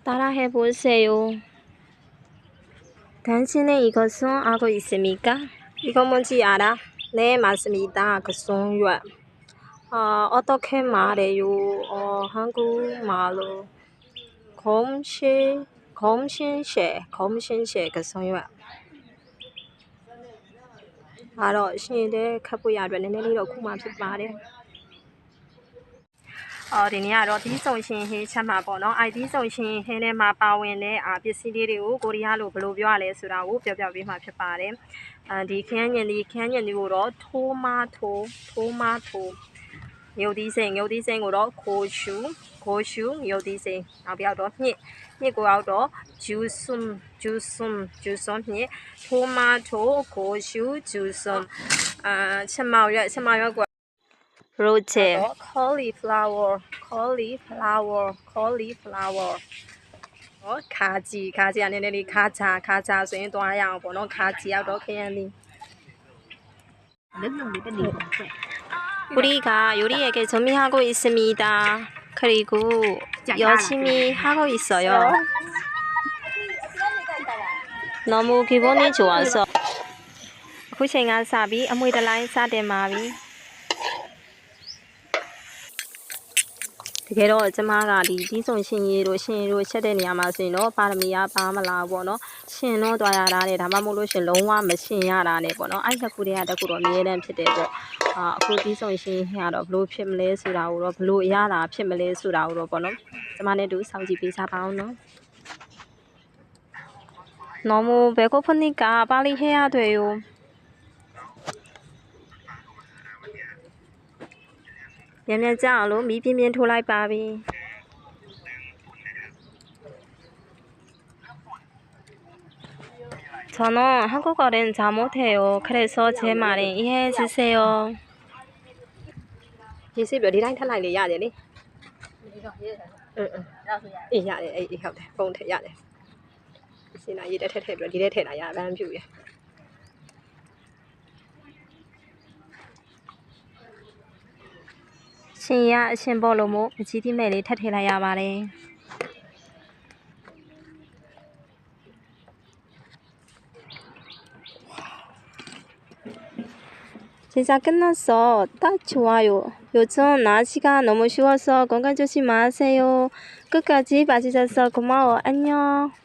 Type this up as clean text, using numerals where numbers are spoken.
따라해보세요. 당신은 이것은 알고 있습니까? 이거 뭔지 알아? 네, 맞습니다. 그 송유야. 어떻게 말해요? 한국말로 검신쉐 그 송유야. 알아, 신이들 카보야, 레네리로 구만 핏바래. ဒီနေ့ကတော့ဒီဆိုရှင်ဟေးချက်မှာပေါ့နော်ဒီဆိုရှင်ဟင်းထဲမှာပါဝင်တဲ့ပစ္စည်းလေးတွေကိုကိုရီးယားလိုဘယ်လိုပြောရလဲဆိုတာကိုပြောပြပေးမှာဖြစ်ပါတယ်ဒီခန်းညင်ကိုတော့ထိုးမာထိုငုတ်သီးစိမ်ကိုတော့ခိုရှူငုတ်သီးစိမ်နောက်ပြောက်တော့ညစ်ကိုရောက်တော့ဂျူဆွမ်ညစ်ထိုးမာထိုခိုရှူဂျူဆွမ်ချက်မောက်ရွက်ကိုRote cauliflower ခါကြီးအနေနဲ့လေးခါချဆိုရင်သွားရအောင်ပေါ့နော်ခါကြီးရောက်တော့ခရမ်းလေး우리가 요리에게 준비하고 있습니다. 그리고 열심히 하고 있어요. 너무 기분이 좋아서 အခုချိန်ကစပြီးအမွေတလိုင်းစတင်ပါပြီတကယ်တော့ကျမကဒီဆိုရှင်ရီတို့ချက်တဲ့နေရာမှာဆိုရင်တော့ပါရမီကပါမလာပေါ့နော်ရှင်တော့တွားရတာနဲ့ဒါမှမဟုတ်လို့ရှင်လုံးဝမရှင်ရတာနဲ့ပေါ့နော်အဲ့တစ်ခုတည်းကတစ်ခုတော့အမြဲတမ်းဖြစ်တယ်ပေါ့အခုဒီဆိုရှင်ကတော့ဘလို့ဖြစ်မလဲဆိုတာကိုတော့ဘလို့အရသာဖြစ်မလဲဆိုတာကိုတော့ပေါ့နော်ကျမနဲ့တူစောင့်ကြည့်ပေးစားပါအောင်နော်너무 배고프니까 빨리 해야 돼요.မြန်ကြအောင်လို့မီးပြင်းထိုးလိုက်ပါပြီ저는 한국어는 잘 못해요. 그래서 제 말은 이해해 주세요. 예습 몇 이랑 탈락이ရတယ်လေအေးရတယ်အေးဟုတ်တယ်ပုံထည့်ရတယ်စင်လာရေးတက်ထည့်ပြီးဒီထဲထည့်လာရဗန်းဖြူရရှင်ရအရှင်ပေါ်လို့မို့အကြီးတိမဲ့လေးထပ်ထည့်လိုက်ရပါတယ်진짜 끝났어. 딱 좋아요. 요즘 날씨가 너무 추워서 건강 조심하세요. 끝까지 봐주셔서 고마워. 안녕.